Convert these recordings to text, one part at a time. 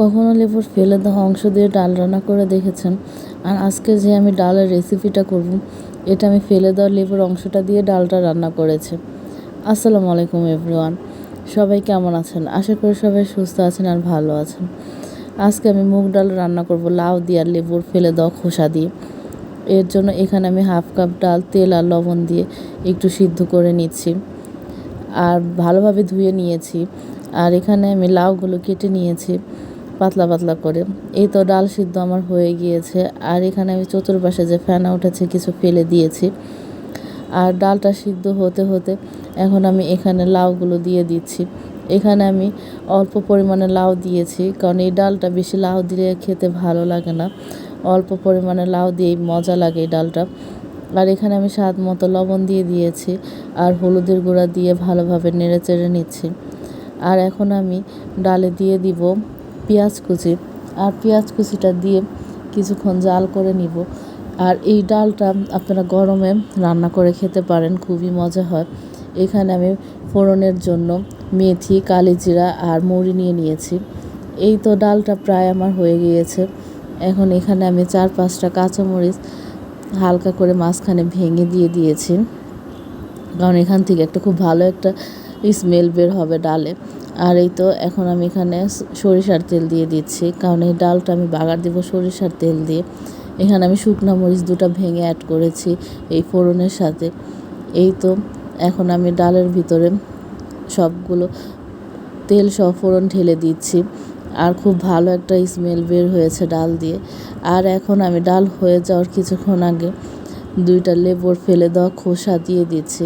কখনো লেবুর ফেলে দেওয়া অংশ দিয়ে ডাল রান্না করে দেখেছেন? আর আজকে যে আমি ডালের রেসিপিটা করব, এটা আমি ফেলে দেওয়া লেবুর অংশটা দিয়ে ডালটা রান্না করেছি। আসসালামু আলাইকুম এভরিওয়ান, সবাই কেমন আছেন? আশা করি সবাই সুস্থ আছেন আর ভালো আছেন। আজকে আমি মুগ ডাল রান্না করব লাউ দিয়ে আর লেবুর ফেলে দেওয়া খোসা দিয়ে। এর জন্য এখানে আমি হাফ কাপ ডাল তেল আর লবণ দিয়ে একটু সিদ্ধ করে নিচ্ছি আর ভালোভাবে ধুয়ে নিয়েছি। আর এখানে আমি লাউগুলো কেটে নিয়েছি পাতলা পাতলা করে। এই তো ডাল সিদ্ধ আমার হয়ে গিয়েছে। আর এখানে আমি চতুর্পাশে যে ফেনা উঠেছে কিছু ফেলে দিয়েছি। আর ডালটা সিদ্ধ হতে হতে এখন আমি এখানে লাউগুলো দিয়ে দিচ্ছি। এখানে আমি অল্প পরিমাণে লাউ দিয়েছি, কারণ এই ডালটা বেশি লাউ দিলে খেতে ভালো লাগে না। অল্প পরিমাণে লাউ দিয়েই মজা লাগে এই ডালটা। আর এখানে আমি স্বাদ মতো লবণ দিয়ে দিয়েছি আর হলুদের গুঁড়া দিয়ে ভালোভাবে নেড়ে চেড়ে নিচ্ছি। আর এখন আমি ডালে দিয়ে দিব পেঁয়াজ কুচি, আর পেঁয়াজ কুচিটা দিয়ে কিছুক্ষণ জাল করে নিব। আর এই ডালটা আপনারা গরমে রান্না করে খেতে পারেন, খুবই মজা হয়। এখানে আমি ফোড়নের জন্য মেথি, কালিজিরা আর মৌরি নিয়ে নিয়েছি। এই তো ডালটা প্রায় আমার হয়ে গিয়েছে। এখন এখানে আমি 4-5টা কাঁচামরিচ হালকা করে মাঝখানে ভেঙে দিয়ে দিয়েছি, কারণ এখান থেকে একটা খুব ভালো একটা স্মেল বের হবে ডালে। আর এই তো এখন আমি এখানে সরিষার তেল দিয়ে দিচ্ছি, কারণ এই ডালটা আমি বাগার দেব সরিষার তেল দিয়ে। এখানে আমি শুকনো মরিচ 2টা ভেঙে অ্যাড করেছি এই ফোড়নের সাথে। এই তো এখন আমি ডালের ভিতরে সবগুলো তেল সহ ফোড়ন ঢেলে দিচ্ছি। আর খুব ভালো একটা স্মেল বের হয়েছে ডাল দিয়ে। আর এখন আমি ডাল হয়ে যাওয়ার কিছুক্ষণ আগে 2টা লেবুর ফেলে দেওয়া খোসা দিয়ে দিচ্ছি।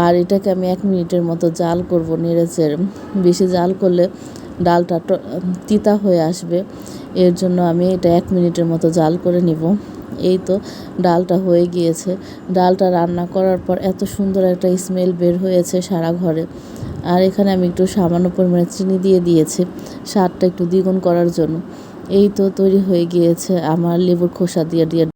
আর এটাকে আমি 1 মিনিটের মতো জাল করব নেড়ে চেড়ে। বেশি জাল করলে ডালটা তিতা হয়ে আসবে, এর জন্য আমি এটা 1 মিনিটের মতো জাল করে নিব। এই তো ডালটা হয়ে গিয়েছে। ডালটা রান্না করার পর এত সুন্দর একটা স্মেল বের হয়েছে সারা ঘরে। আর এখানে আমি একটু সামান্য পরিমাণে চিনি দিয়ে দিয়েছি স্বাদটা একটু দ্বিগুণ করার জন্য। এই তো তৈরি হয়ে গিয়েছে আমার লেবুর খোসা দিয়ে